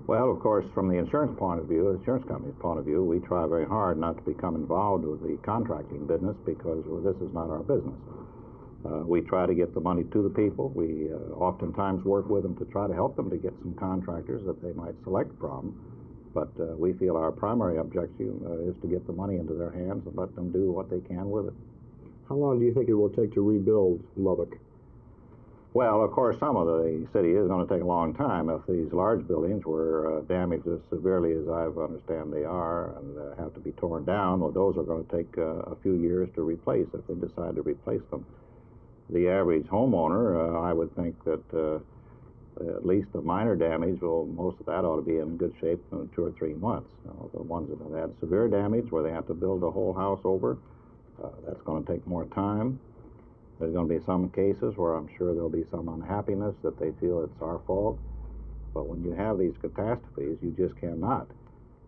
Well, of course, from the insurance point of view, the insurance company's point of view, we try very hard not to become involved with the contracting business because this is not our business. We try to get the money to the people. We oftentimes work with them to try to help them to get some contractors that they might select from. But we feel our primary objective is to get the money into their hands and let them do what they can with it. How long do you think it will take to rebuild Lubbock? Well, of course, some of the city is going to take a long time. If these large buildings were damaged as severely as I understand they are and have to be torn down, well, those are going to take a few years to replace if they decide to replace them. The average homeowner, I would think that at least the minor damage, well, most of that ought to be in good shape in 2 or 3 months. The ones that have had severe damage where they have to build the whole house over, that's going to take more time. There's going to be some cases where I'm sure there'll be some unhappiness that they feel it's our fault. But when you have these catastrophes, you just cannot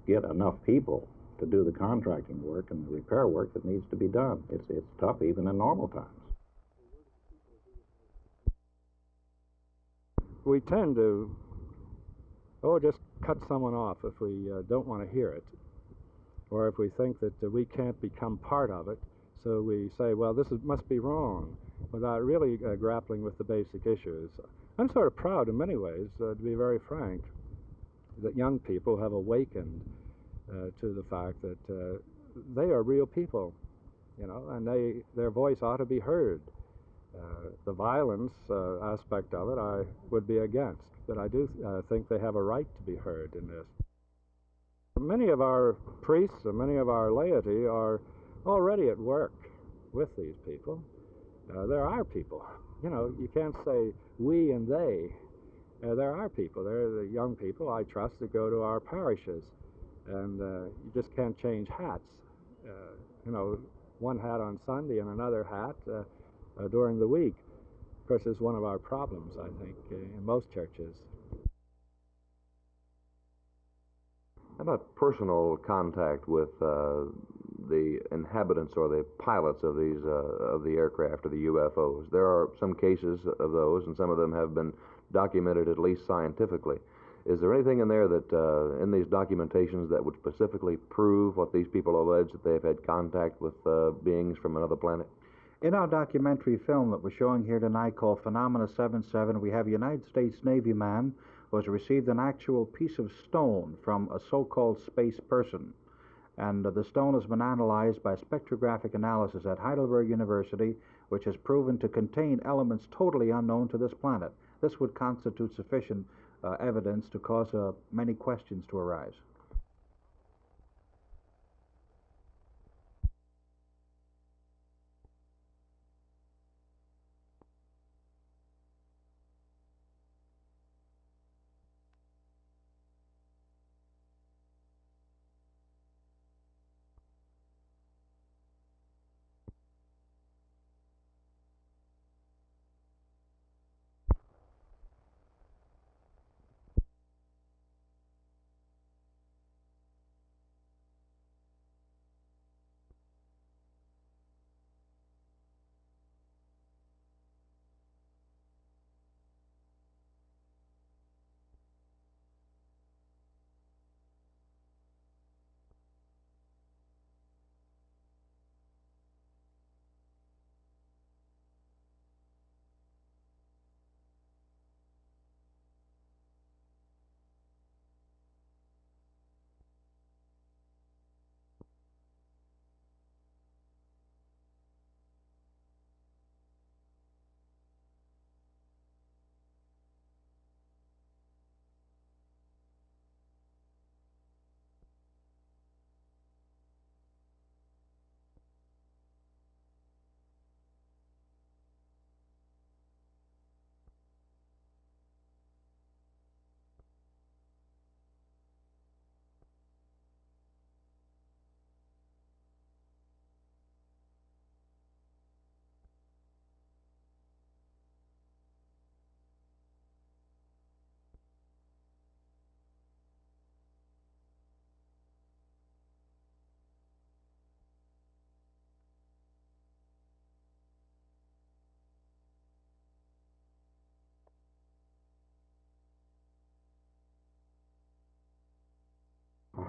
get enough people to do the contracting work and the repair work that needs to be done. It's tough even in normal times. We tend to, just cut someone off if we don't want to hear it, or if we think that we can't become part of it. So we say, well, must be wrong, without really grappling with the basic issues. I'm sort of proud in many ways, to be very frank, that young people have awakened to the fact that they are real people, and their voice ought to be heard. The violence aspect of it I would be against, but I do think they have a right to be heard in this. Many of our priests and many of our laity are already at work with these people. They're our people. You can't say we and they. They're our people. They're the young people, I trust, that go to our parishes. And you just can't change hats. One hat on Sunday and another hat during the week. Of course, is one of our problems, I think, in most churches. How about personal contact with the inhabitants or the pilots of these of the aircraft or the UFOs? There are some cases of those, and some of them have been documented at least scientifically. Is there anything in there that, in these documentations, that would specifically prove what these people allege, that they've had contact with beings from another planet? In our documentary film that we're showing here tonight called Phenomena 77, we have a United States Navy man who has received an actual piece of stone from a so-called space person. And the stone has been analyzed by spectrographic analysis at Heidelberg University, which has proven to contain elements totally unknown to this planet. This would constitute sufficient evidence to cause many questions to arise.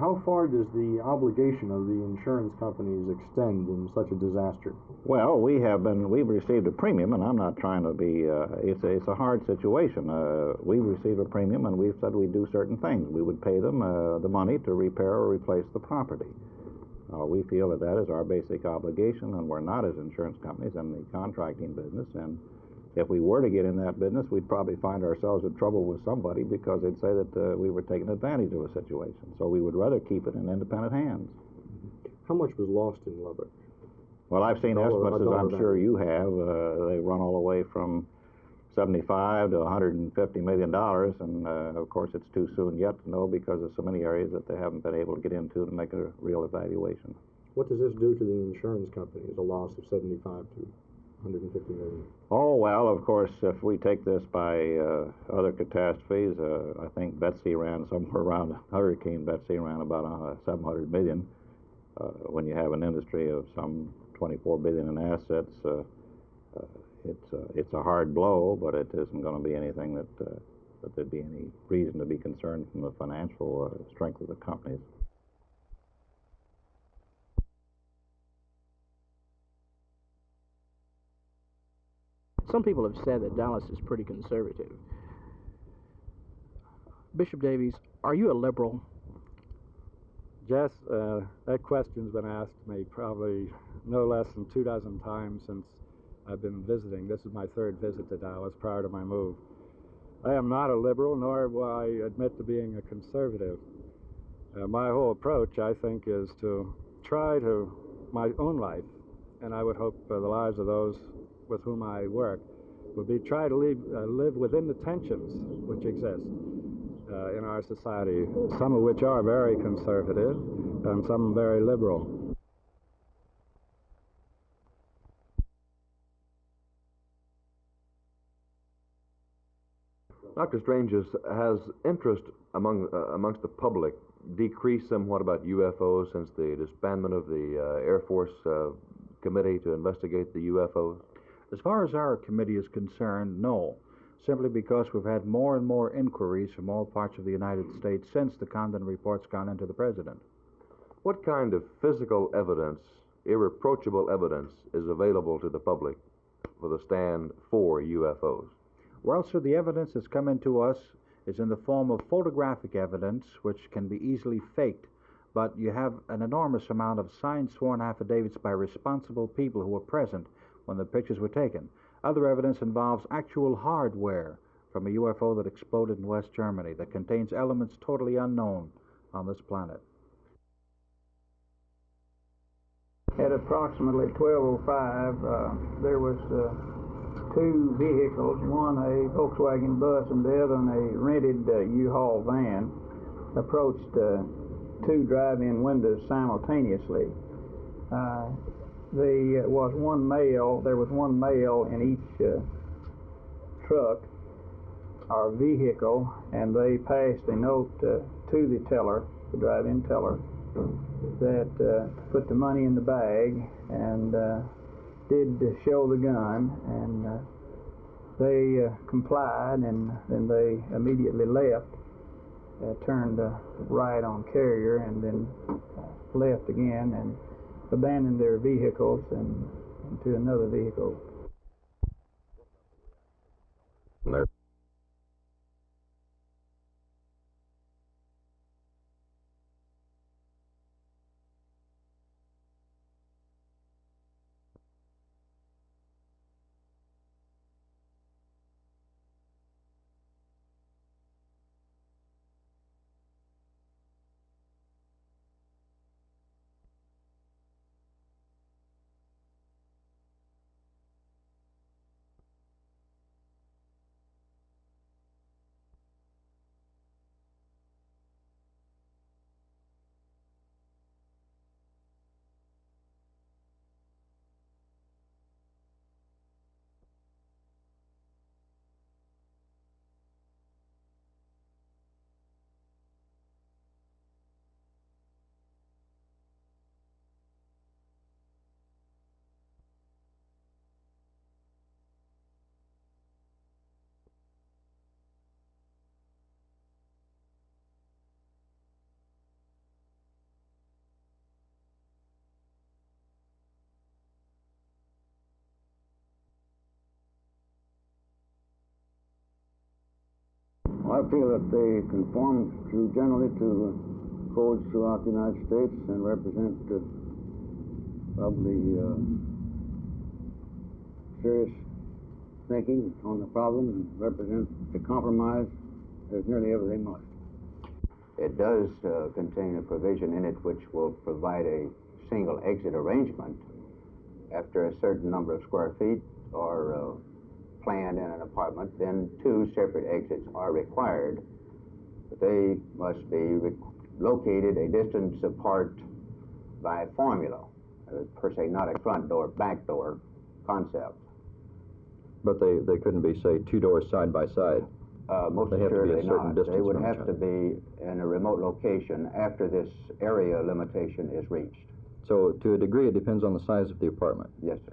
How far does the obligation of the insurance companies extend in such a disaster? Well, we've received a premium, and I'm not trying to be, it's a hard situation. We've received a premium, and we've said we'd do certain things. We would pay them the money to repair or replace the property. We feel that that is our basic obligation, and we're not, as insurance companies, in the contracting business. And if we were to get in that business, we'd probably find ourselves in trouble with somebody because they'd say that we were taking advantage of a situation. So we would rather keep it in independent hands. How much was lost in Lubbock? Well, I've seen estimates, as I'm sure you have. They run all the way from $75 to $150 million, and of course it's too soon yet to know because of so many areas that they haven't been able to get into to make a real evaluation. What does this do to the insurance companies, a loss of 75 to 150 million? Oh, well, of course, if we take this by other catastrophes, I think Betsy ran somewhere around, Hurricane Betsy ran about 700 million. When you have an industry of some 24 billion in assets, it's a hard blow, but it isn't going to be anything that there'd be any reason to be concerned from the financial strength of the companies. Some people have said that Dallas is pretty conservative. Bishop Davies, are you a liberal? Jess, that question's been asked me probably no less than 24 times since I've been visiting. This is my third visit to Dallas prior to my move. I am not a liberal, nor will I admit to being a conservative. My whole approach, I think, is to try to, my own life, and I would hope the lives of those with whom I work, would be try to live within the tensions which exist in our society, some of which are very conservative and some very liberal. Dr. Strange, has interest amongst the public decreased somewhat about UFOs since the disbandment of the Air Force Committee to investigate the UFOs? As far as our committee is concerned, no. Simply because we've had more and more inquiries from all parts of the United States since the Condon report's gone into the President. What kind of physical evidence, irreproachable evidence, is available to the public for the stand for UFOs? Well, sir, the evidence that's come into us is in the form of photographic evidence, which can be easily faked. But you have an enormous amount of signed, sworn affidavits by responsible people who were present when the pictures were taken. Other evidence involves actual hardware from a UFO that exploded in West Germany that contains elements totally unknown on this planet. At approximately 12:05, there was two vehicles, one a Volkswagen bus and the other a rented U-Haul van, approached two drive-in windows simultaneously. There was one male in each truck or vehicle, and they passed a note to the teller, the drive-in teller, that put the money in the bag and did show the gun, and they complied, and then they immediately left, turned right on Carrier, and then left again and abandoned their vehicles and into another vehicle. I feel that they conform generally to codes throughout the United States and represent probably serious thinking on the problem and represent the compromise as nearly ever they must. It does contain a provision in it which will provide a single exit arrangement after a certain number of square feet or planned in an apartment. Then 2 separate exits are required, but they must be located a distance apart by formula, per se, not a front door, back door concept. But they couldn't be, say, 2 doors side by side. Most They have to be a assuredly certain not. distance They would from have each to other. be in a remote location after this area limitation is reached. So to a degree, it depends on the size of the apartment. Yes, sir.